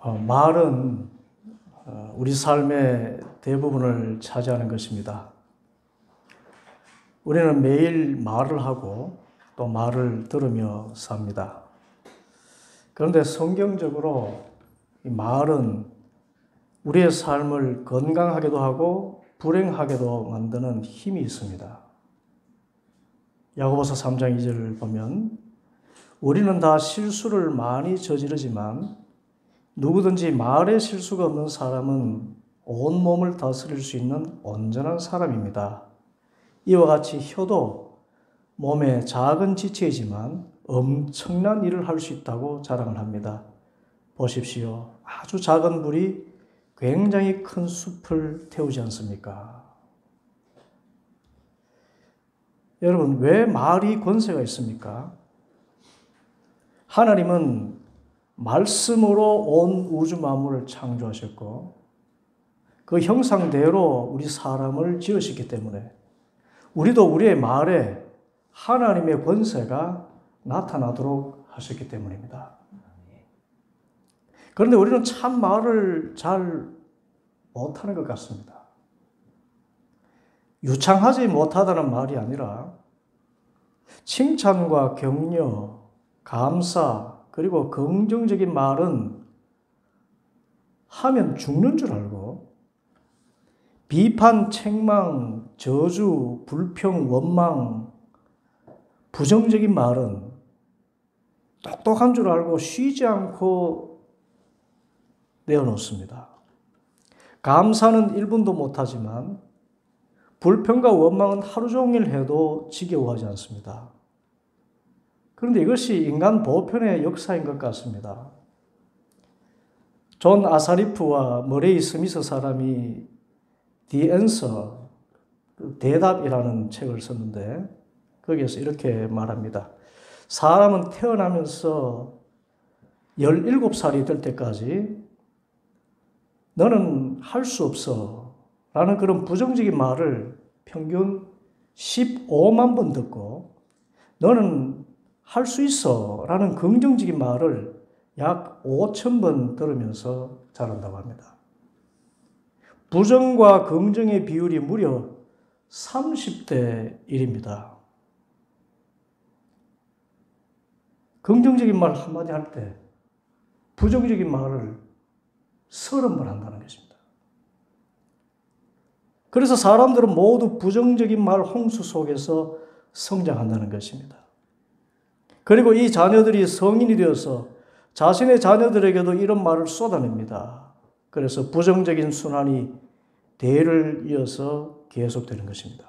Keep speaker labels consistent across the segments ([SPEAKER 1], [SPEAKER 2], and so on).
[SPEAKER 1] 말은 우리 삶의 대부분을 차지하는 것입니다. 우리는 매일 말을 하고 또 말을 들으며 삽니다. 그런데 성경적으로 이 말은 우리의 삶을 건강하게도 하고 불행하게도 만드는 힘이 있습니다. 야고보서 3장 2절을 보면 우리는 다 실수를 많이 저지르지만 누구든지 말에 실수가 없는 사람은 온몸을 다스릴 수 있는 온전한 사람입니다. 이와 같이 혀도 몸의 작은 지체이지만 엄청난 일을 할 수 있다고 자랑을 합니다. 보십시오. 아주 작은 불이 굉장히 큰 숲을 태우지 않습니까? 여러분, 왜 말이 권세가 있습니까? 하나님은 말씀으로 온 우주 만물을 창조하셨고 그 형상대로 우리 사람을 지으셨기 때문에 우리도 우리의 말에 하나님의 권세가 나타나도록 하셨기 때문입니다. 그런데 우리는 참 말을 잘 못하는 것 같습니다. 유창하지 못하다는 말이 아니라 칭찬과 격려, 감사, 그리고 긍정적인 말은 하면 죽는 줄 알고 비판, 책망, 저주, 불평, 원망, 부정적인 말은 똑똑한 줄 알고 쉬지 않고 내어놓습니다. 감사는 1분도 못하지만 불평과 원망은 하루 종일 해도 지겨워하지 않습니다. 그런데 이것이 인간 보편의 역사인 것 같습니다. 존 아사리프와 머레이 스미스 사람이 The Answer, 대답이라는 책을 썼는데 거기에서 이렇게 말합니다. 사람은 태어나면서 17살이 될 때까지 너는 할 수 없어 라는 그런 부정적인 말을 평균 15만 번 듣고 너는 할 수 있어 라는 긍정적인 말을 약 5,000번 들으면서 자란다고 합니다. 부정과 긍정의 비율이 무려 30대 1입니다. 긍정적인 말 한마디 할 때 부정적인 말을 30번 한다는 것입니다. 그래서 사람들은 모두 부정적인 말 홍수 속에서 성장한다는 것입니다. 그리고 이 자녀들이 성인이 되어서 자신의 자녀들에게도 이런 말을 쏟아냅니다. 그래서 부정적인 순환이 대를 이어서 계속되는 것입니다.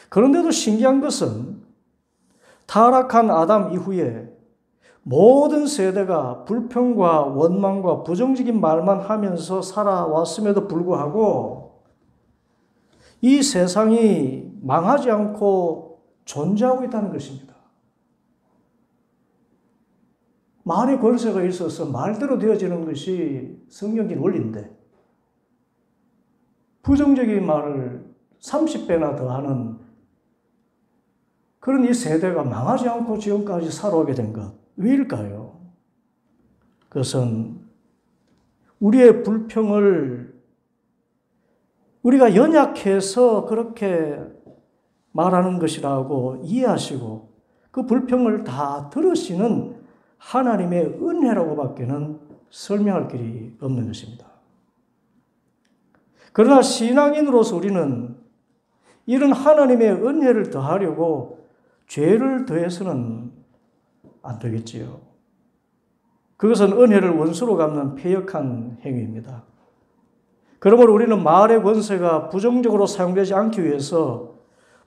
[SPEAKER 1] 그런데도 신기한 것은 타락한 아담 이후에 모든 세대가 불평과 원망과 부정적인 말만 하면서 살아왔음에도 불구하고 이 세상이 망하지 않고 존재하고 있다는 것입니다. 말의 권세가 있어서 말대로 되어지는 것이 성경적인 원리인데 부정적인 말을 30배나 더하는 그런 이 세대가 망하지 않고 지금까지 살아오게 된 것. 왜일까요? 그것은 우리의 불평을 우리가 연약해서 그렇게 말하는 것이라고 이해하시고 그 불평을 다 들으시는 하나님의 은혜라고 밖에는 설명할 길이 없는 것입니다. 그러나 신앙인으로서 우리는 이런 하나님의 은혜를 더하려고 죄를 더해서는 안 되겠지요. 그것은 은혜를 원수로 갚는 패역한 행위입니다. 그러므로 우리는 말의 권세가 부정적으로 사용되지 않기 위해서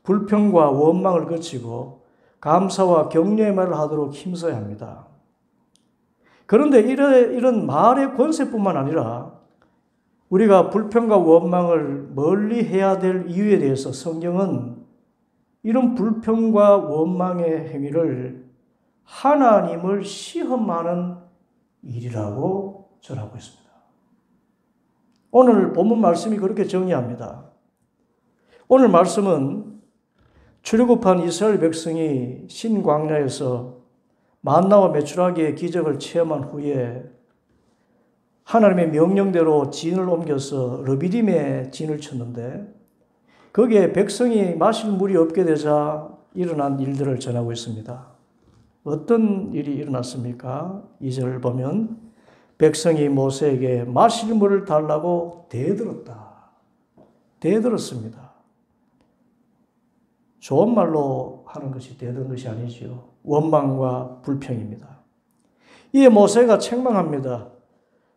[SPEAKER 1] 불평과 원망을 거치고 감사와 격려의 말을 하도록 힘써야 합니다. 그런데 이런 말의 권세뿐만 아니라 우리가 불평과 원망을 멀리 해야 될 이유에 대해서 성경은 이런 불평과 원망의 행위를 하나님을 시험하는 일이라고 전하고 있습니다. 오늘 본문 말씀이 그렇게 정의합니다. 오늘 말씀은 출애굽한 이스라엘 백성이 신광야에서 만나와 메추라기의 기적을 체험한 후에 하나님의 명령대로 진을 옮겨서 르비딤에 진을 쳤는데 거기에 백성이 마실 물이 없게 되자 일어난 일들을 전하고 있습니다. 어떤 일이 일어났습니까? 2절 보면 백성이 모세에게 마실 물을 달라고 대들었다. 대들었습니다. 좋은 말로 하는 것이 대드는 것이 아니지요. 원망과 불평입니다. 이에 모세가 책망합니다.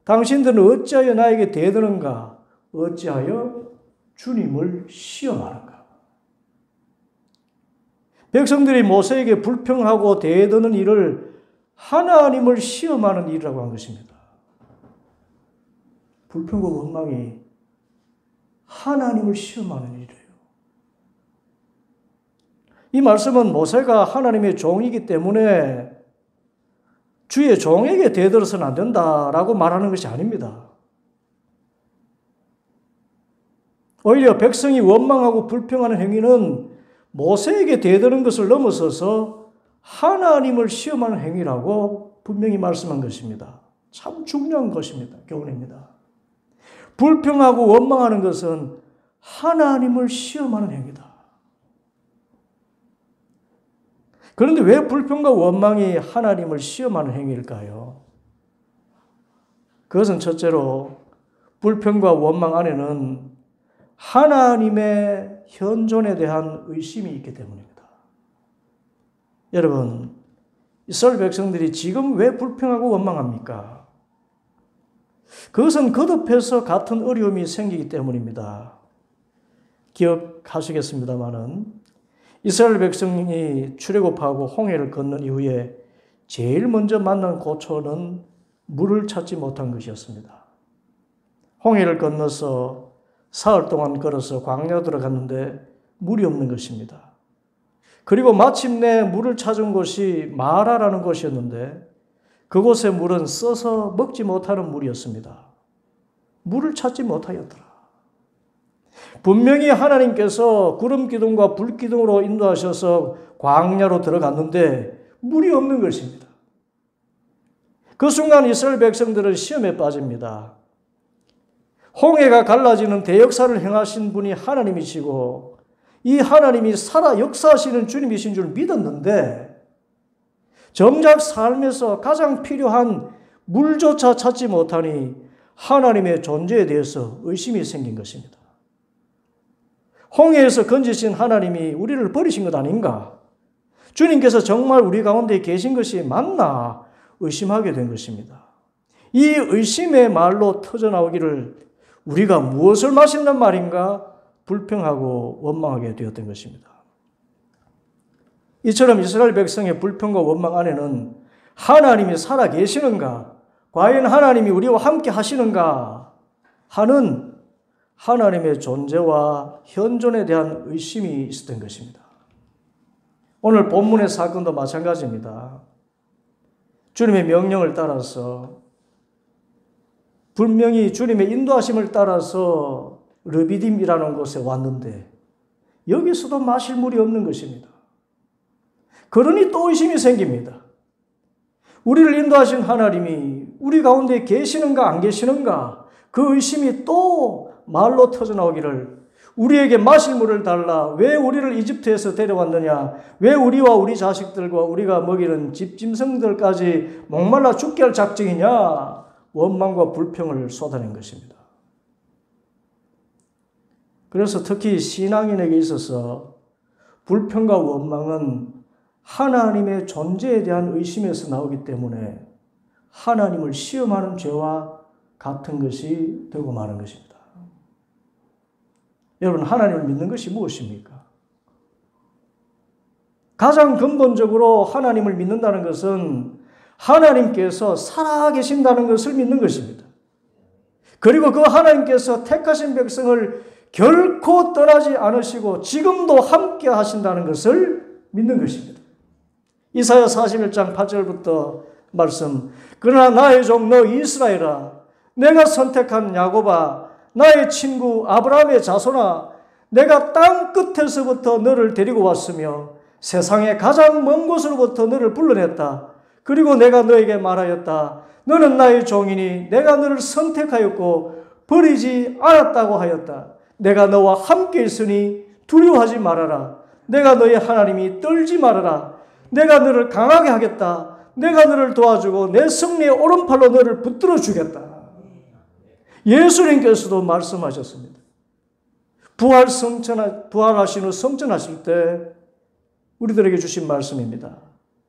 [SPEAKER 1] 당신들은 어찌하여 나에게 대드는가? 어찌하여 주님을 시험하는가? 백성들이 모세에게 불평하고 대드는 일을 하나님을 시험하는 일이라고 한 것입니다. 불평과 원망이 하나님을 시험하는 일이에요. 이 말씀은 모세가 하나님의 종이기 때문에 주의 종에게 대들어서는 안 된다라고 말하는 것이 아닙니다. 오히려 백성이 원망하고 불평하는 행위는 모세에게 대드는 것을 넘어서서 하나님을 시험하는 행위라고 분명히 말씀한 것입니다. 참 중요한 것입니다. 교훈입니다. 불평하고 원망하는 것은 하나님을 시험하는 행위다. 그런데 왜 불평과 원망이 하나님을 시험하는 행위일까요? 그것은 첫째로 불평과 원망 안에는 하나님의 현존에 대한 의심이 있기 때문입니다. 여러분, 이스라엘 백성들이 지금 왜 불평하고 원망합니까? 그것은 거듭해서 같은 어려움이 생기기 때문입니다. 기억하시겠습니다마는 이스라엘 백성이 출애굽하고 홍해를 건넌 이후에 제일 먼저 만난 고초는 물을 찾지 못한 것이었습니다. 홍해를 건너서 사흘 동안 걸어서 광야 들어갔는데 물이 없는 것입니다. 그리고 마침내 물을 찾은 곳이 마라라는 곳이었는데 그곳의 물은 써서 먹지 못하는 물이었습니다. 물을 찾지 못하였더라. 분명히 하나님께서 구름 기둥과 불 기둥으로 인도하셔서 광야로 들어갔는데 물이 없는 것입니다. 그 순간 이스라엘 백성들은 시험에 빠집니다. 홍해가 갈라지는 대역사를 행하신 분이 하나님이시고 이 하나님이 살아 역사하시는 주님이신 줄 믿었는데 정작 삶에서 가장 필요한 물조차 찾지 못하니 하나님의 존재에 대해서 의심이 생긴 것입니다. 홍해에서 건지신 하나님이 우리를 버리신 것 아닌가? 주님께서 정말 우리 가운데 계신 것이 맞나? 의심하게 된 것입니다. 이 의심의 말로 터져나오기를 우리가 무엇을 마신단 말인가? 불평하고 원망하게 되었던 것입니다. 이처럼 이스라엘 백성의 불평과 원망 안에는 하나님이 살아 계시는가? 과연 하나님이 우리와 함께 하시는가? 하는 하나님의 존재와 현존에 대한 의심이 있었던 것입니다. 오늘 본문의 사건도 마찬가지입니다. 주님의 명령을 따라서 분명히 주님의 인도하심을 따라서 르비딤이라는 곳에 왔는데 여기서도 마실 물이 없는 것입니다. 그러니 또 의심이 생깁니다. 우리를 인도하신 하나님이 우리 가운데 계시는가 안 계시는가? 그 의심이 또 말로 터져나오기를 우리에게 마실 물을 달라. 왜 우리를 이집트에서 데려왔느냐? 왜 우리와 우리 자식들과 우리가 먹이는 집짐승들까지 목말라 죽게 할 작정이냐? 원망과 불평을 쏟아낸 것입니다. 그래서 특히 신앙인에게 있어서 불평과 원망은 하나님의 존재에 대한 의심에서 나오기 때문에 하나님을 시험하는 죄와 같은 것이 되고 마는 것입니다. 여러분, 하나님을 믿는 것이 무엇입니까? 가장 근본적으로 하나님을 믿는다는 것은 하나님께서 살아계신다는 것을 믿는 것입니다. 그리고 그 하나님께서 택하신 백성을 결코 떠나지 않으시고 지금도 함께 하신다는 것을 믿는 것입니다. 이사야 41장 8절부터 말씀. 그러나 나의 종 너 이스라엘아, 내가 선택한 야곱아, 나의 친구 아브라함의 자손아, 내가 땅 끝에서부터 너를 데리고 왔으며 세상의 가장 먼 곳으로부터 너를 불러냈다. 그리고 내가 너에게 말하였다. 너는 나의 종이니 내가 너를 선택하였고 버리지 않았다고 하였다. 내가 너와 함께 있으니 두려워하지 말아라. 내가 너의 하나님이 떨지 말아라. 내가 너를 강하게 하겠다. 내가 너를 도와주고 내 승리의 오른팔로 너를 붙들어 주겠다. 예수님께서도 말씀하셨습니다. 부활하신 후 성천하실 때 우리들에게 주신 말씀입니다.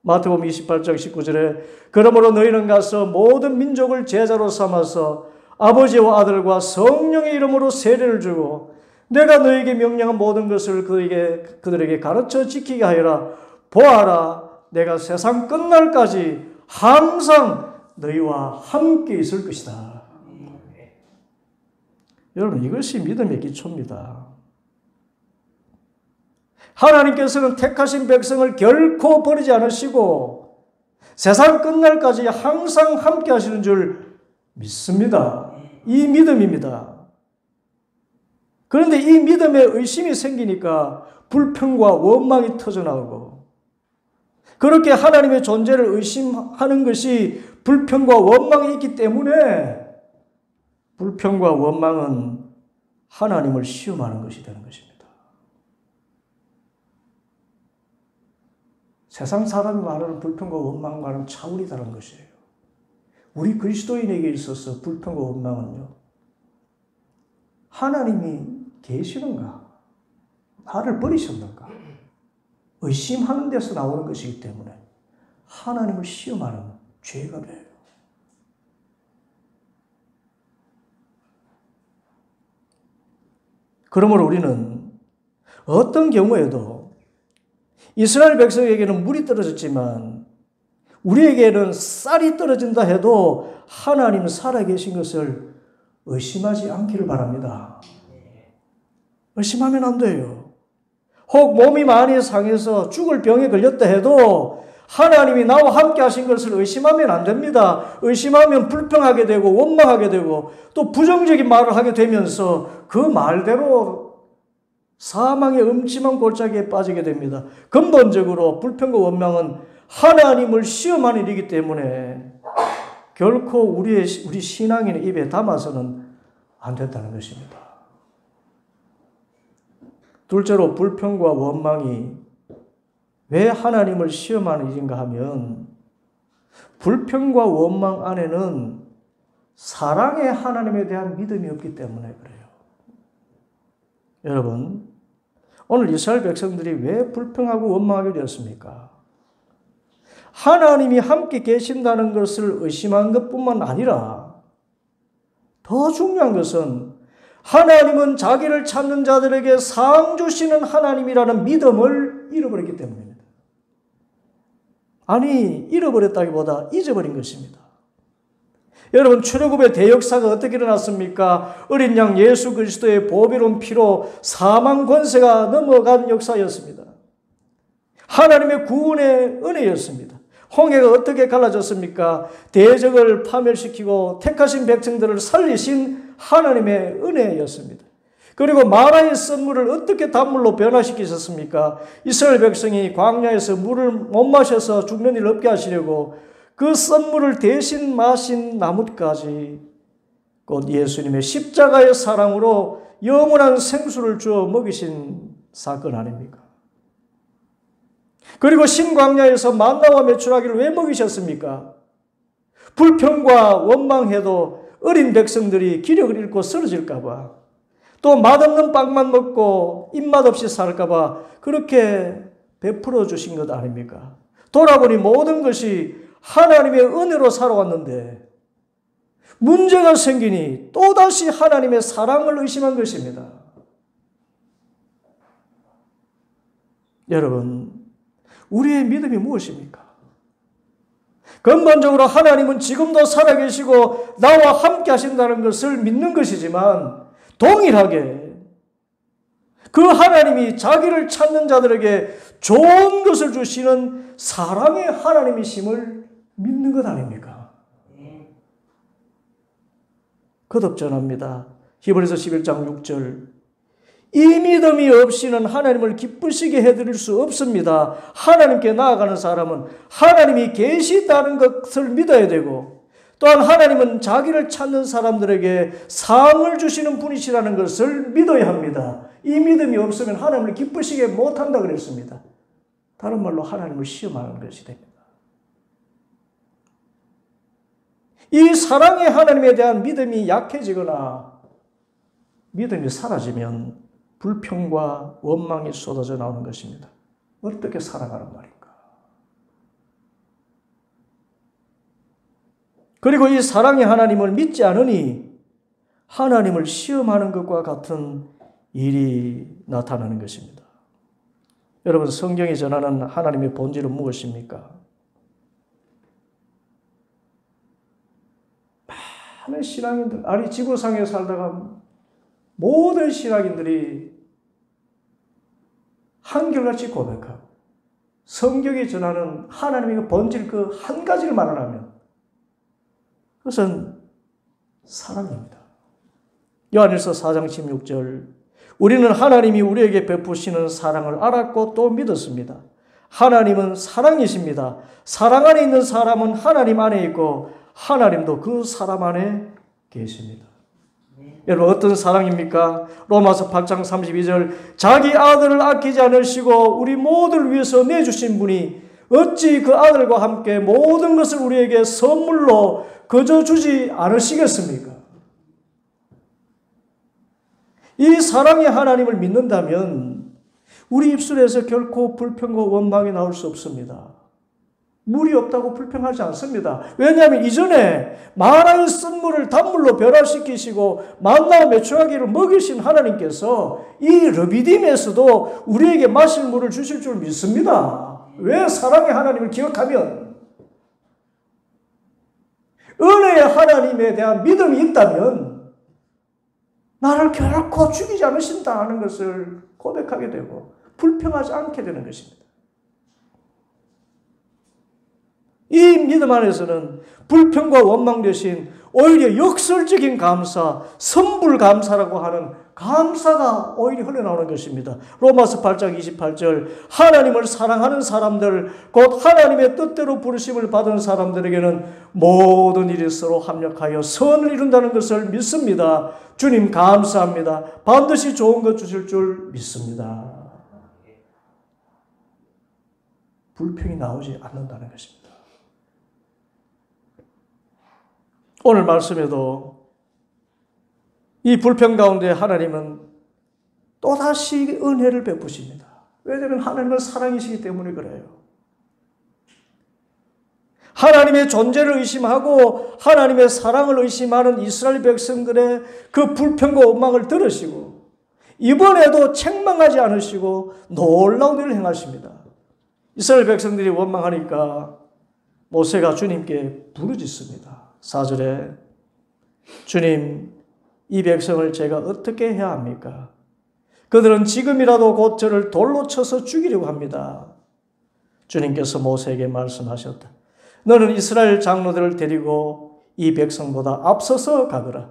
[SPEAKER 1] 마태복음 28장 19절에 그러므로 너희는 가서 모든 민족을 제자로 삼아서 아버지와 아들과 성령의 이름으로 세례를 주고 내가 너에게 명령한 모든 것을 그들에게 가르쳐 지키게 하여라. 보아라, 내가 세상 끝날까지 항상 너희와 함께 있을 것이다. 여러분, 이것이 믿음의 기초입니다. 하나님께서는 택하신 백성을 결코 버리지 않으시고 세상 끝날까지 항상 함께 하시는 줄 믿습니다. 이 믿음입니다. 그런데 이 믿음에 의심이 생기니까 불평과 원망이 터져나오고 그렇게 하나님의 존재를 의심하는 것이 불평과 원망이 있기 때문에 불평과 원망은 하나님을 시험하는 것이 되는 것입니다. 세상 사람이 말하는 불평과 원망과는 차원이 다른 것이에요. 우리 그리스도인에게 있어서 불평과 원망은요, 하나님이 계시는가? 나를 버리셨는가? 의심하는 데서 나오는 것이기 때문에 하나님을 시험하는 죄가 돼요. 그러므로 우리는 어떤 경우에도 이스라엘 백성에게는 물이 떨어졌지만 우리에게는 쌀이 떨어진다 해도 하나님 살아계신 것을 의심하지 않기를 바랍니다. 의심하면 안 돼요. 혹 몸이 많이 상해서 죽을 병에 걸렸다 해도 하나님이 나와 함께 하신 것을 의심하면 안 됩니다. 의심하면 불평하게 되고 원망하게 되고 또 부정적인 말을 하게 되면서 그 말대로 사망의 음침한 골짜기에 빠지게 됩니다. 근본적으로 불평과 원망은 하나님을 시험하는 일이기 때문에 결코 우리 신앙인의 입에 담아서는 안 된다는 것입니다. 둘째로 불평과 원망이 왜 하나님을 시험하는 일인가 하면 불평과 원망 안에는 사랑의 하나님에 대한 믿음이 없기 때문에 그래요. 여러분, 오늘 이스라엘 백성들이 왜 불평하고 원망하게 되었습니까? 하나님이 함께 계신다는 것을 의심한 것뿐만 아니라 더 중요한 것은 하나님은 자기를 찾는 자들에게 상 주시는 하나님이라는 믿음을 잃어버렸기 때문입니다. 아니, 잃어버렸다기보다 잊어버린 것입니다. 여러분, 출애굽의 대역사가 어떻게 일어났습니까? 어린 양 예수 그리스도의 보배로운 피로 사망 권세가 넘어간 역사였습니다. 하나님의 구원의 은혜였습니다. 홍해가 어떻게 갈라졌습니까? 대적을 파멸시키고 택하신 백성들을 살리신 하나님의 은혜였습니다. 그리고 마라의 썰물을 어떻게 단물로 변화시키셨습니까? 이스라엘 백성이 광야에서 물을 못 마셔서 죽는 일 없게 하시려고 그 썰물을 대신 마신 나뭇가지, 곧 예수님의 십자가의 사랑으로 영원한 생수를 주어 먹이신 사건 아닙니까? 그리고 신광야에서 만나와 메추라기를 왜 먹이셨습니까? 불평과 원망해도 어린 백성들이 기력을 잃고 쓰러질까 봐, 또 맛없는 빵만 먹고 입맛 없이 살까 봐 그렇게 베풀어 주신 것 아닙니까? 돌아보니 모든 것이 하나님의 은혜로 살아왔는데 문제가 생기니 또다시 하나님의 사랑을 의심한 것입니다. 여러분, 우리의 믿음이 무엇입니까? 근본적으로 하나님은 지금도 살아계시고 나와 함께 하신다는 것을 믿는 것이지만 동일하게 그 하나님이 자기를 찾는 자들에게 좋은 것을 주시는 사랑의 하나님이심을 믿는 것 아닙니까? 거듭 전합니다. 히브리서 11장 6절 이 믿음이 없이는 하나님을 기쁘시게 해드릴 수 없습니다. 하나님께 나아가는 사람은 하나님이 계시다는 것을 믿어야 되고, 또한 하나님은 자기를 찾는 사람들에게 상을 주시는 분이시라는 것을 믿어야 합니다. 이 믿음이 없으면 하나님을 기쁘시게 못한다 그랬습니다. 다른 말로 하나님을 시험하는 것이 됩니다. 이 사랑의 하나님에 대한 믿음이 약해지거나 믿음이 사라지면 불평과 원망이 쏟아져 나오는 것입니다. 어떻게 살아가는 말인가? 그리고 이 사랑의 하나님을 믿지 않으니 하나님을 시험하는 것과 같은 일이 나타나는 것입니다. 여러분, 성경이 전하는 하나님의 본질은 무엇입니까? 많은 신앙인들, 아니 지구상에 살다가 모든 신앙인들이 한결같이 고백하고 성경이 전하는 하나님의 본질 그 한 가지를 말하면 그것은 사랑입니다. 요한일서 4장 16절, 우리는 하나님이 우리에게 베푸시는 사랑을 알았고 또 믿었습니다. 하나님은 사랑이십니다. 사랑 안에 있는 사람은 하나님 안에 있고 하나님도 그 사람 안에 계십니다. 여러분, 어떤 사랑입니까? 로마서 8장 32절, 자기 아들을 아끼지 않으시고 우리 모두를 위해서 내주신 분이 어찌 그 아들과 함께 모든 것을 우리에게 선물로 거저 주지 않으시겠습니까? 이 사랑의 하나님을 믿는다면 우리 입술에서 결코 불평과 원망이 나올 수 없습니다. 물이 없다고 불평하지 않습니다. 왜냐하면 이전에 마라의 쓴물을 단물로 변화시키시고 만나와 메추라기를 먹이신 하나님께서 이 르비딤에서도 우리에게 마실 물을 주실 줄 믿습니다. 왜? 사랑의 하나님을 기억하면, 은혜의 하나님에 대한 믿음이 있다면 나를 결코 죽이지 않으신다 하는 것을 고백하게 되고 불평하지 않게 되는 것입니다. 이 믿음 안에서는 불평과 원망 대신 오히려 역설적인 감사, 선불감사라고 하는 감사가 오히려 흘러나오는 것입니다. 로마서 8장 28절, 하나님을 사랑하는 사람들, 곧 하나님의 뜻대로 부르심을 받은 사람들에게는 모든 일이 서로 합력하여 선을 이룬다는 것을 믿습니다. 주님 감사합니다. 반드시 좋은 것 주실 줄 믿습니다. 불평이 나오지 않는다는 것입니다. 오늘 말씀에도 이 불평 가운데 하나님은 또다시 은혜를 베푸십니다. 왜냐하면 하나님은 사랑이시기 때문에 그래요. 하나님의 존재를 의심하고 하나님의 사랑을 의심하는 이스라엘 백성들의 그 불평과 원망을 들으시고 이번에도 책망하지 않으시고 놀라운 일을 행하십니다. 이스라엘 백성들이 원망하니까 모세가 주님께 부르짖습니다. 4절에 주님, 이 백성을 제가 어떻게 해야 합니까? 그들은 지금이라도 곧 저를 돌로 쳐서 죽이려고 합니다. 주님께서 모세에게 말씀하셨다. 너는 이스라엘 장로들을 데리고 이 백성보다 앞서서 가거라.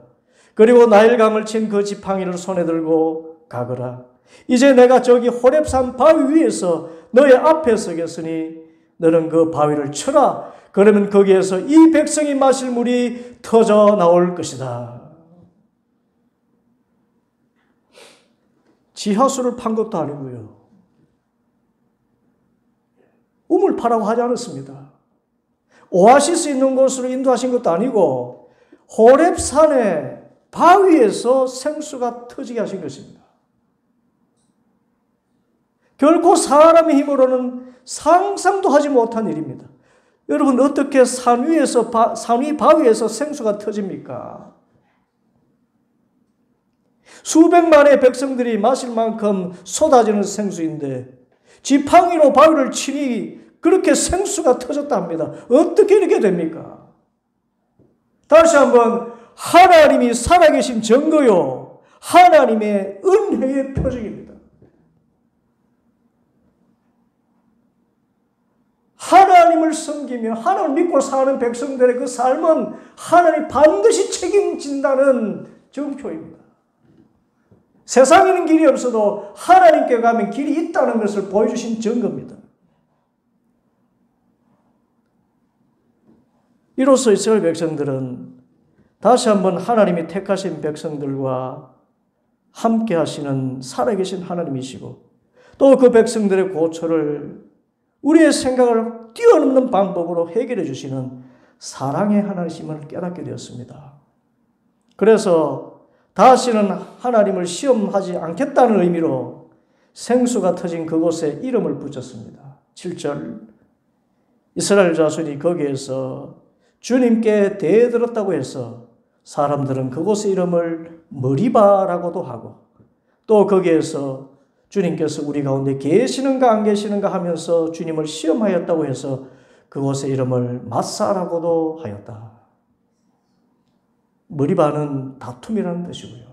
[SPEAKER 1] 그리고 나일강을 친 그 지팡이를 손에 들고 가거라. 이제 내가 저기 호렙산 바위 위에서 너의 앞에 서겠으니 너는 그 바위를 쳐라. 그러면 거기에서 이 백성이 마실 물이 터져 나올 것이다. 지하수를 판 것도 아니고요. 우물 파라고 하지 않았습니다. 오아시스 있는 곳으로 인도하신 것도 아니고 호렙산의 바위에서 생수가 터지게 하신 것입니다. 결코 사람의 힘으로는 상상도 하지 못한 일입니다. 여러분, 어떻게 산 위 바위에서 생수가 터집니까? 수백만의 백성들이 마실 만큼 쏟아지는 생수인데 지팡이로 바위를 치니 그렇게 생수가 터졌다 합니다. 어떻게 이렇게 됩니까? 다시 한번, 하나님이 살아계신 증거요, 하나님의 은혜의 표징입니다. 하나님을 섬기며 하나님을 믿고 사는 백성들의 그 삶은 하나님 반드시 책임진다는 증표입니다. 세상에는 길이 없어도 하나님께 가면 길이 있다는 것을 보여주신 증거입니다. 이로써 이스라엘 백성들은 다시 한번 하나님이 택하신 백성들과 함께 하시는 살아계신 하나님이시고 또 그 백성들의 고초를 우리의 생각을 뛰어넘는 방법으로 해결해 주시는 사랑의 하나님임을 깨닫게 되었습니다. 그래서 다시는 하나님을 시험하지 않겠다는 의미로 생수가 터진 그곳에 이름을 붙였습니다. 7절 이스라엘 자손이 거기에서 주님께 대들었다고 해서 사람들은 그곳의 이름을 머리바라고도 하고 또 거기에서 주님께서 우리 가운데 계시는가 안 계시는가 하면서 주님을 시험하였다고 해서 그곳의 이름을 마사라고도 하였다. 머리바는 다툼이라는 뜻이고요.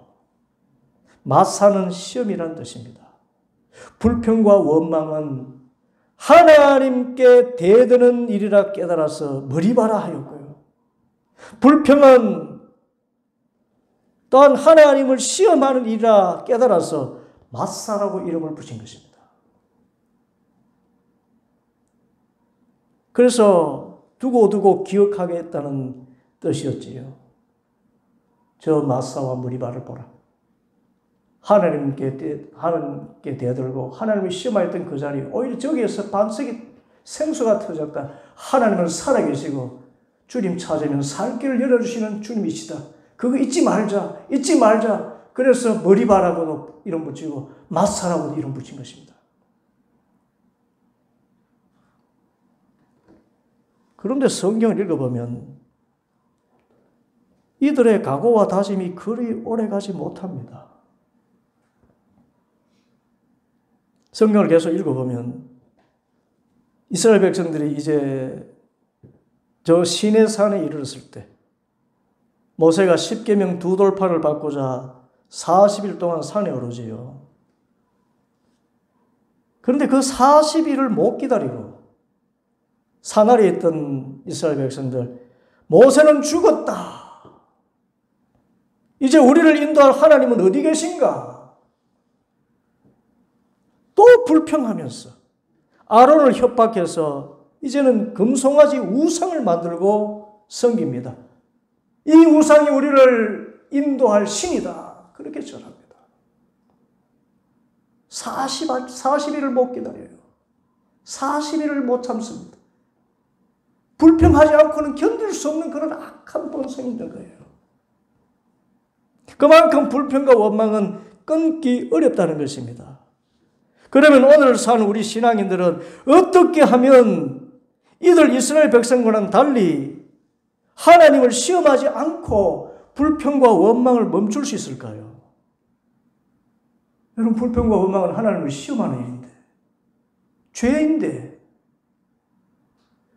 [SPEAKER 1] 마사는 시험이라는 뜻입니다. 불평과 원망은 하나님께 대드는 일이라 깨달아서 머리바라 하였고요. 불평은 또한 하나님을 시험하는 일이라 깨달아서 마사라고 이름을 붙인 것입니다. 그래서 두고두고 기억하게 했다는 뜻이었지요. 저 마사와 머리바를 보라. 하나님께 대들고 하나님을 시험하였던 그 자리, 오히려 저기에서 반석이 생수가 터졌다. 하나님은 살아계시고 주님 찾으면 살 길을 열어주시는 주님이시다. 그거 잊지 말자. 잊지 말자. 그래서 머리바라고도 이름 붙이고 마사라고도 이름 붙인 것입니다. 그런데 성경을 읽어보면 이들의 각오와 다짐이 그리 오래가지 못합니다. 성경을 계속 읽어보면 이스라엘 백성들이 이제 저 시내산에 이르렀을 때 모세가 십계명 두 돌판을 받고자 40일 동안 산에 오르지요. 그런데 그 40일을 못 기다리고 산 아래에 있던 이스라엘 백성들, 모세는 죽었다. 이제 우리를 인도할 하나님은 어디 계신가? 또 불평하면서 아론을 협박해서 이제는 금송아지 우상을 만들고 섬깁니다. 이 우상이 우리를 인도할 신이다. 그렇게 절합니다. 40일을 못 기다려요. 40일을 못 참습니다. 불평하지 않고는 견딜 수 없는 그런 악한 본성이 있는 거예요. 그만큼 불평과 원망은 끊기 어렵다는 것입니다. 그러면 오늘 사는 우리 신앙인들은 어떻게 하면 이들 이스라엘 백성과는 달리 하나님을 시험하지 않고 불평과 원망을 멈출 수 있을까요? 여러분, 불평과 원망은 하나님을 시험하는 일인데, 죄인데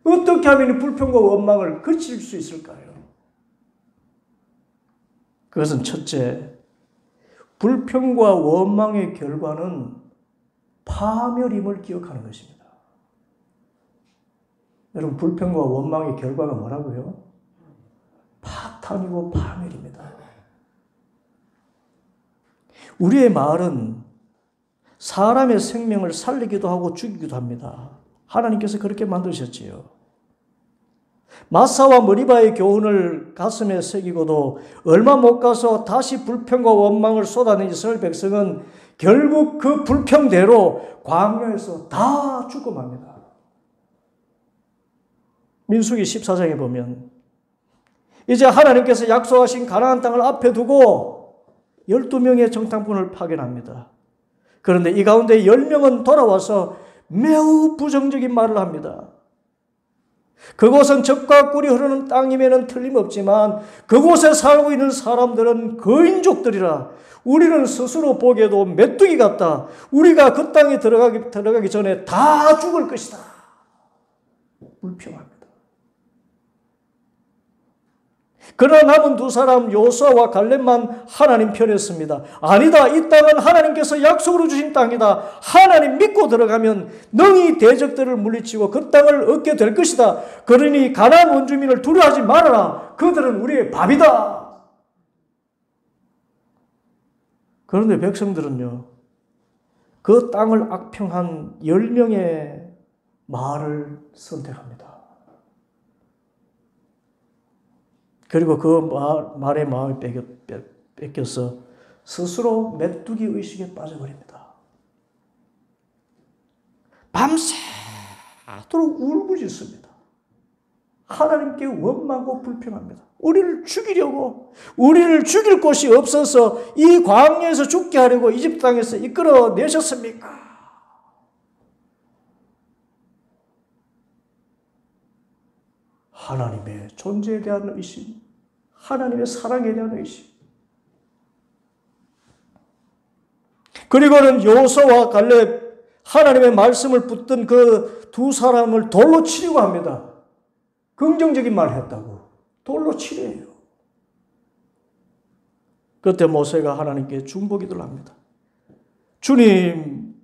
[SPEAKER 1] 어떻게 하면 불평과 원망을 그칠 수 있을까요? 그것은 첫째, 불평과 원망의 결과는 파멸임을 기억하는 것입니다. 여러분, 불평과 원망의 결과가 뭐라고요? 파탄이고 파멸입니다. 우리의 말은 사람의 생명을 살리기도 하고 죽이기도 합니다. 하나님께서 그렇게 만드셨지요. 마사와 머리바의 교훈을 가슴에 새기고도 얼마 못 가서 다시 불평과 원망을 쏟아낸 이스라엘 백성은 결국 그 불평대로 광야에서 다 죽고 맙니다. 민수기 14장에 보면 이제 하나님께서 약속하신 가나안 땅을 앞에 두고 12명의 정탐꾼을 파견합니다. 그런데 이 가운데 10명은 돌아와서 매우 부정적인 말을 합니다. 그곳은 젖과 꿀이 흐르는 땅임에는 틀림없지만 그곳에 살고 있는 사람들은 거인족들이라 우리는 스스로 보기에도 메뚜기 같다. 우리가 그 땅에 들어가기 전에 다 죽을 것이다. 불평합니다. 그러나 남은 두 사람 요수아와 갈렙만 하나님 편했습니다. 아니다. 이 땅은 하나님께서 약속으로 주신 땅이다. 하나님 믿고 들어가면 능히 대적들을 물리치고 그 땅을 얻게 될 것이다. 그러니 가나안 원주민을 두려워하지 말아라. 그들은 우리의 밥이다. 그런데 백성들은요, 그 땅을 악평한 10명의 말을 선택합니다. 그리고 그 말의 마음을 뺏겨서 스스로 메뚜기 의식에 빠져버립니다. 밤새도록 울부짖습니다. 하나님께 원망하고 불평합니다. 우리를 죽일 곳이 없어서 이 광야에서 죽게 하려고 이집트 땅에서 이끌어 내셨습니까? 하나님의 존재에 대한 의심, 하나님의 사랑에 대한 의심. 그리고는 여호수아와 갈렙, 하나님의 말씀을 붙든 그 두 사람을 돌로 치려고 합니다. 긍정적인 말을 했다고 돌로 치려요. 그때 모세가 하나님께 중보기도를 합니다. 주님,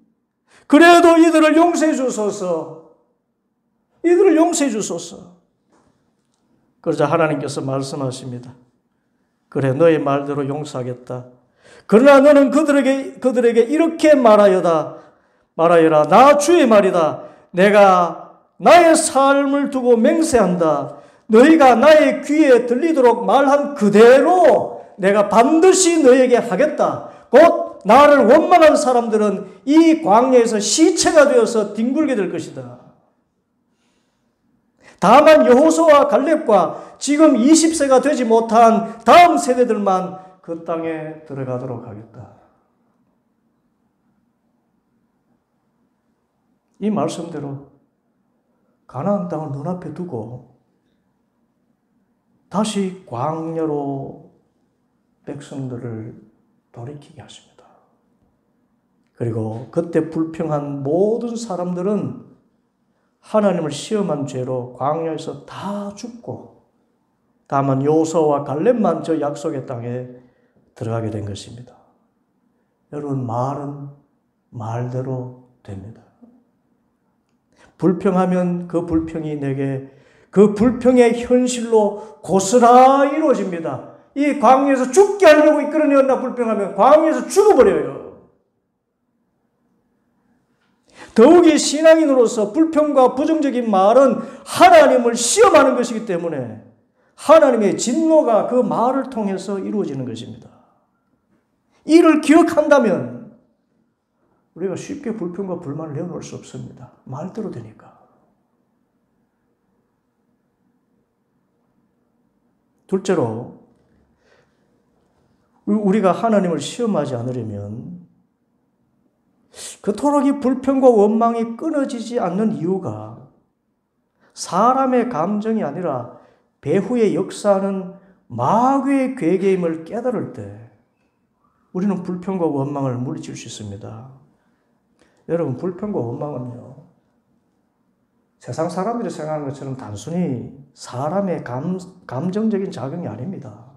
[SPEAKER 1] 그래도 이들을 용서해 주소서. 이들을 용서해 주소서. 그러자 하나님께서 말씀하십니다. 그래, 너의 말대로 용서하겠다. 그러나 너는 그들에게 이렇게 말하여라. 나 주의 말이다. 내가 나의 삶을 두고 맹세한다. 너희가 나의 귀에 들리도록 말한 그대로 내가 반드시 너에게 하겠다. 곧 나를 원망한 사람들은 이 광야에서 시체가 되어서 뒹굴게 될 것이다. 다만 여호수아와 갈렙과 지금 20세가 되지 못한 다음 세대들만 그 땅에 들어가도록 하겠다. 이 말씀대로 가나안 땅을 눈앞에 두고 다시 광야로 백성들을 돌이키게 하십니다. 그리고 그때 불평한 모든 사람들은 하나님을 시험한 죄로 광야에서 다 죽고 다만 여호수아와 갈렙만 저 약속의 땅에 들어가게 된 것입니다. 여러분, 말은 말대로 됩니다. 불평하면 그 불평이 내게 그 불평의 현실로 고스란히 이루어집니다. 이 광야에서 죽게 하려고 이끌어내었나 불평하면 광야에서 죽어버려요. 더욱이 신앙인으로서 불평과 부정적인 말은 하나님을 시험하는 것이기 때문에 하나님의 진노가 그 말을 통해서 이루어지는 것입니다. 이를 기억한다면 우리가 쉽게 불평과 불만을 내어놓을 수 없습니다. 말대로 되니까. 둘째로, 우리가 하나님을 시험하지 않으려면 그토록 이 불평과 원망이 끊어지지 않는 이유가 사람의 감정이 아니라 배후에 역사하는 마귀의 괴계임을 깨달을 때 우리는 불평과 원망을 물리칠 수 있습니다. 여러분, 불평과 원망은요, 세상 사람들이 생각하는 것처럼 단순히 사람의 감정적인 작용이 아닙니다.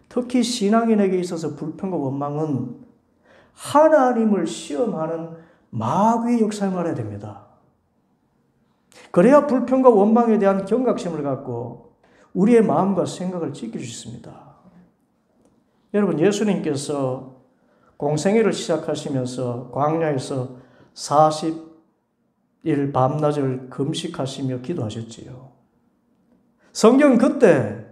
[SPEAKER 1] 특히 신앙인에게 있어서 불평과 원망은 하나님을 시험하는 마귀의 역사를 알아야 됩니다. 그래야 불평과 원망에 대한 경각심을 갖고 우리의 마음과 생각을 지킬 수 있습니다. 여러분, 예수님께서 공생애를 시작하시면서 광야에서 40일 밤낮을 금식하시며 기도하셨지요. 성경은 그때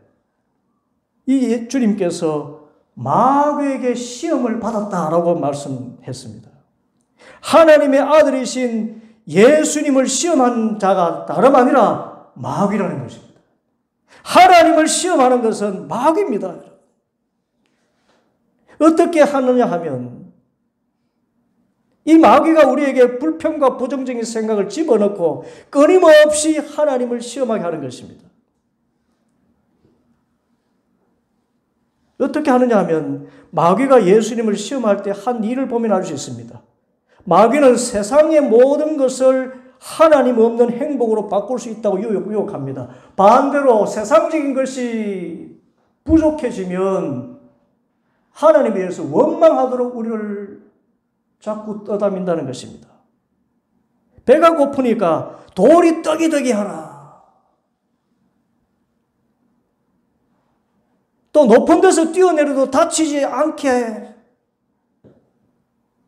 [SPEAKER 1] 이 주님께서 마귀에게 시험을 받았다라고 말씀했습니다. 하나님의 아들이신 예수님을 시험한 자가 다름 아니라 마귀라는 것입니다. 하나님을 시험하는 것은 마귀입니다. 어떻게 하느냐 하면 이 마귀가 우리에게 불평과 부정적인 생각을 집어넣고 끊임없이 하나님을 시험하게 하는 것입니다. 어떻게 하느냐 하면 마귀가 예수님을 시험할 때 한 일을 보면 알 수 있습니다. 마귀는 세상의 모든 것을 하나님 없는 행복으로 바꿀 수 있다고 유혹합니다. 반대로 세상적인 것이 부족해지면 하나님에 대해서 원망하도록 우리를 자꾸 떠다민다는 것입니다. 배가 고프니까 돌이 떡이떡이 하라. 또 높은 데서 뛰어내려도 다치지 않게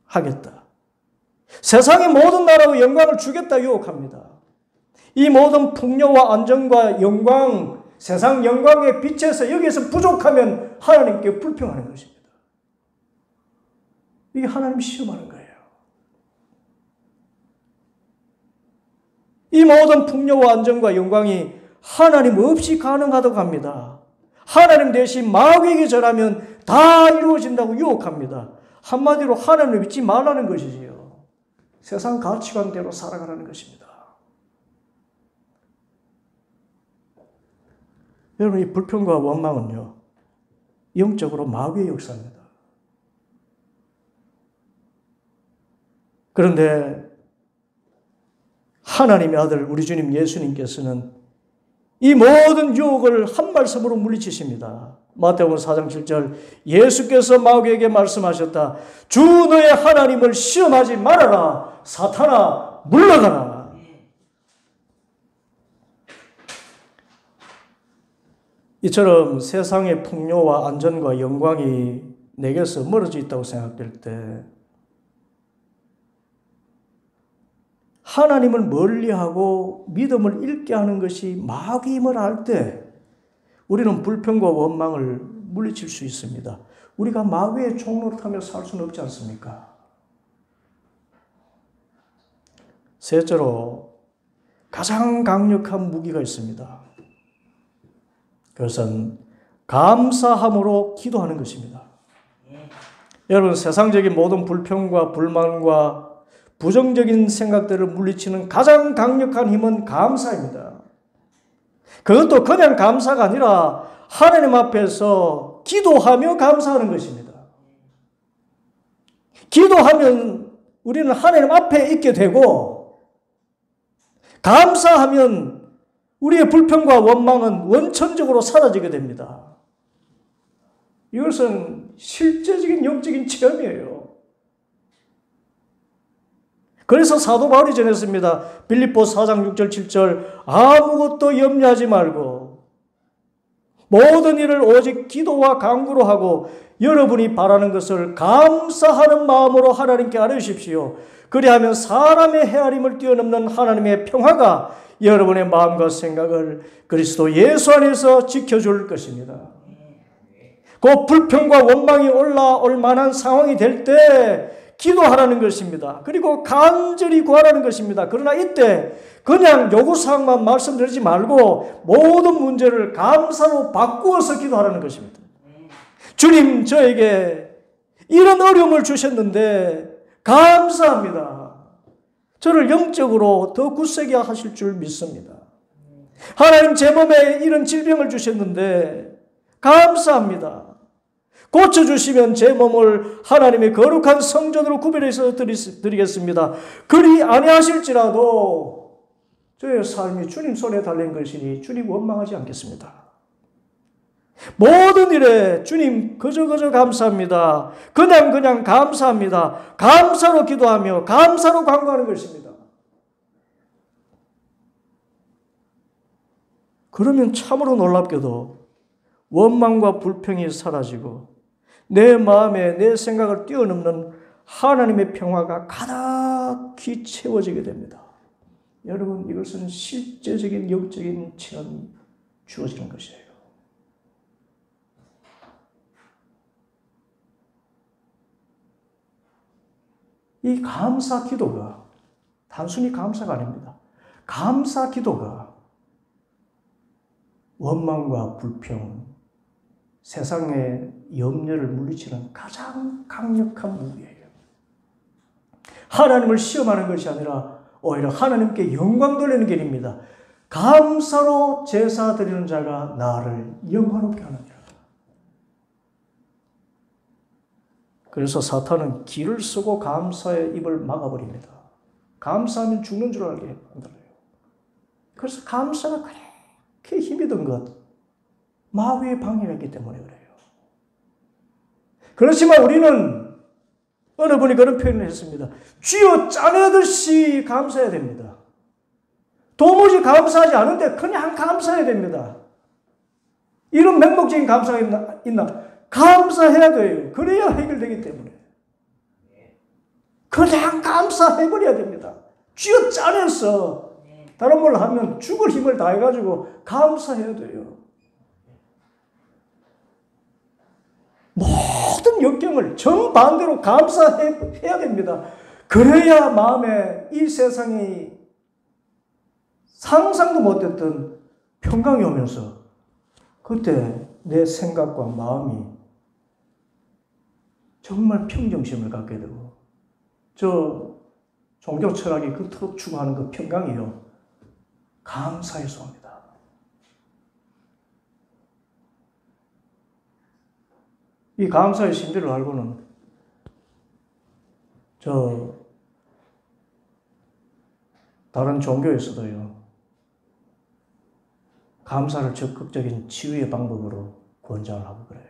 [SPEAKER 1] 하겠다. 세상의 모든 나라와 영광을 주겠다 유혹합니다. 이 모든 풍요와 안정과 영광, 세상 영광의 빛에서 여기에서 부족하면 하나님께 불평하는 것입니다. 이게 하나님 시험하는 거예요. 이 모든 풍요와 안정과 영광이 하나님 없이 가능하다고 합니다. 하나님 대신 마귀에게 절하면 다 이루어진다고 유혹합니다. 한마디로 하나님을 믿지 말라는 것이지요. 세상 가치관대로 살아가라는 것입니다. 여러분, 이 불평과 원망은요, 영적으로 마귀의 역사입니다. 그런데 하나님의 아들 우리 주님 예수님께서는 이 모든 유혹을 한 말씀으로 물리치십니다. 마태복음 4장 7절 예수께서 마귀에게 말씀하셨다. 주 너의 하나님을 시험하지 말아라. 사탄아 물러가라. 이처럼 세상의 풍요와 안전과 영광이 내게서 멀어져 있다고 생각될 때 하나님을 멀리하고 믿음을 잃게 하는 것이 마귀임을 알 때 우리는 불평과 원망을 물리칠 수 있습니다. 우리가 마귀의 종노릇하며 살 수는 없지 않습니까? 셋째로 가장 강력한 무기가 있습니다. 그것은 감사함으로 기도하는 것입니다. 여러분, 세상적인 모든 불평과 불만과 부정적인 생각들을 물리치는 가장 강력한 힘은 감사입니다. 그것도 그냥 감사가 아니라 하나님 앞에서 기도하며 감사하는 것입니다. 기도하면 우리는 하나님 앞에 있게 되고, 감사하면 우리의 불평과 원망은 원천적으로 사라지게 됩니다. 이것은 실제적인 영적인 체험이에요. 그래서 사도 바울이 전했습니다. 빌립보서 4장 6절 7절 아무것도 염려하지 말고 모든 일을 오직 기도와 간구로 하고 여러분이 바라는 것을 감사하는 마음으로 하나님께 아뢰십시오. 그리하면 사람의 헤아림을 뛰어넘는 하나님의 평화가 여러분의 마음과 생각을 그리스도 예수 안에서 지켜줄 것입니다. 그 불평과 원망이 올라올 만한 상황이 될 때 기도하라는 것입니다. 그리고 간절히 구하라는 것입니다. 그러나 이때 그냥 요구사항만 말씀드리지 말고 모든 문제를 감사로 바꾸어서 기도하라는 것입니다. 주님, 저에게 이런 어려움을 주셨는데 감사합니다. 저를 영적으로 더 굳세게 하실 줄 믿습니다. 하나님, 제 몸에 이런 질병을 주셨는데 감사합니다. 고쳐주시면 제 몸을 하나님의 거룩한 성전으로 구별해서 드리겠습니다. 그리 아니하실지라도 저의 삶이 주님 손에 달린 것이니 주님 원망하지 않겠습니다. 모든 일에 주님 그저 감사합니다. 그냥 감사합니다. 감사로 기도하며 감사로 간구하는 것입니다. 그러면 참으로 놀랍게도 원망과 불평이 사라지고 내 마음에 내 생각을 뛰어넘는 하나님의 평화가 가득히 채워지게 됩니다. 여러분, 이것은 실제적인 영적인 체험이 주어지는 것이에요. 이 감사 기도가 단순히 감사가 아닙니다. 감사 기도가 원망과 불평, 세상의 염려를 물리치는 가장 강력한 무기예요. 하나님을 시험하는 것이 아니라 오히려 하나님께 영광 돌리는 길입니다. 감사로 제사 드리는 자가 나를 영화롭게 하느니라. 그래서 사탄은 기를 쓰고 감사의 입을 막아버립니다. 감사하면 죽는 줄 알게 만들어요. 그래서 감사가 그렇게 힘이 든 것, 마귀의 방해가 있기 때문에 그래요. 그렇지만 우리는 어느 분이 그런 표현을 했습니다. 쥐어 짜내듯이 감사해야 됩니다. 도무지 감사하지 않은데 그냥 감사해야 됩니다. 이런 맹목적인 감사가 있나? 감사해야 돼요. 그래야 해결되기 때문에. 그냥 감사해버려야 됩니다. 쥐어짜내서 다른 말로 하면 죽을 힘을 다해가지고 감사해야 돼요. 모든 역경을 정반대로 감사해야 됩니다. 그래야 마음에 이 세상이 상상도 못했던 평강이 오면서 그때 내 생각과 마음이 정말 평정심을 갖게 되고, 저 종교 철학이 그토록 추구하는 그 평강이요, 감사에서 옵니다. 이 감사의 신비를 알고는 저 다른 종교에서도요, 감사를 적극적인 치유의 방법으로 권장을 하고 그래요.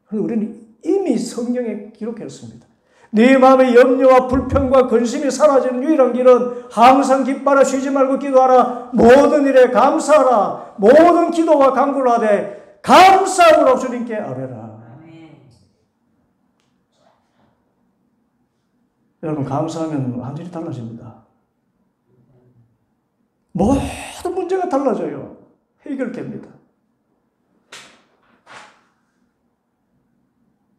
[SPEAKER 1] 그런데 우리는 이미 성경에 기록했습니다. 네 마음의 염려와 불평과 근심이 사라지는 유일한 길은 항상 기뻐하라, 쉬지 말고 기도하라, 모든 일에 감사하라, 모든 기도와 간구를 하되 감사함으로 주님께 아뢰라. 여러분, 감사하면 완전히 달라집니다. 모든 문제가 달라져요. 해결됩니다.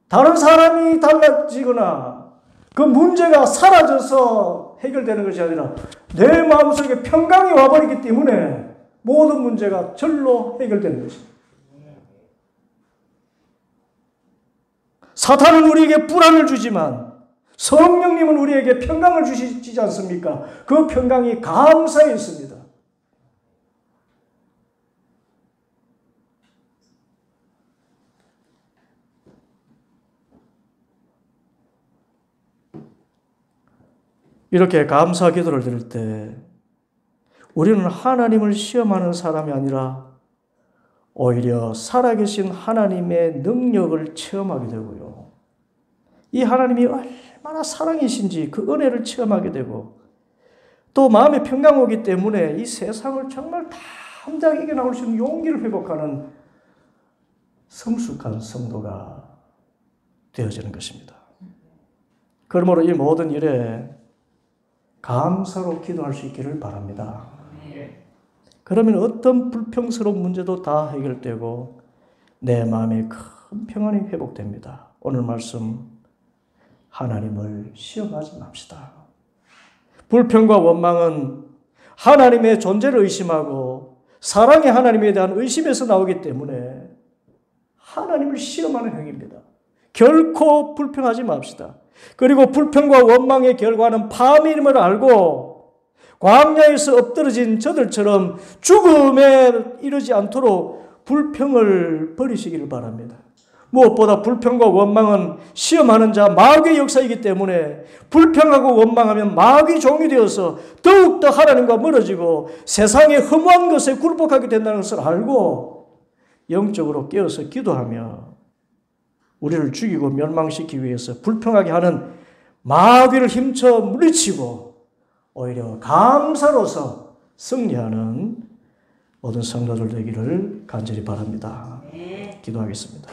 [SPEAKER 1] 다른 사람이 달라지거나 그 문제가 사라져서 해결되는 것이 아니라 내 마음속에 평강이 와버리기 때문에 모든 문제가 절로 해결되는 것입니다. 사탄은 우리에게 불안을 주지만 성령님은 우리에게 평강을 주시지 않습니까? 그 평강이 감사에 있습니다. 이렇게 감사 기도를 드릴 때 우리는 하나님을 시험하는 사람이 아니라 오히려 살아계신 하나님의 능력을 체험하게 되고요, 이 하나님이 얼마나 사랑이신지 그 은혜를 체험하게 되고, 또 마음의 평강 오기 때문에 이 세상을 정말 담대하게 이겨나올 수 있는 용기를 회복하는 성숙한 성도가 되어지는 것입니다. 그러므로 이 모든 일에 감사로 기도할 수 있기를 바랍니다. 그러면 어떤 불평스러운 문제도 다 해결되고 내 마음에 큰 평안이 회복됩니다. 오늘 말씀, 하나님을 시험하지 맙시다. 불평과 원망은 하나님의 존재를 의심하고 사랑의 하나님에 대한 의심에서 나오기 때문에 하나님을 시험하는 행위입니다. 결코 불평하지 맙시다. 그리고 불평과 원망의 결과는 파멸임을 알고 광야에서 엎드러진 저들처럼 죽음에 이르지 않도록 불평을 버리시기를 바랍니다. 무엇보다 불평과 원망은 시험하는 자 마귀의 역사이기 때문에 불평하고 원망하면 마귀 종이 되어서 더욱더 하나님과 멀어지고 세상의 허무한 것에 굴복하게 된다는 것을 알고 영적으로 깨어서 기도하며 우리를 죽이고 멸망시키기 위해서 불평하게 하는 마귀를 힘써 물리치고 오히려 감사로서 승리하는 모든 성도들 되기를 간절히 바랍니다. 기도하겠습니다.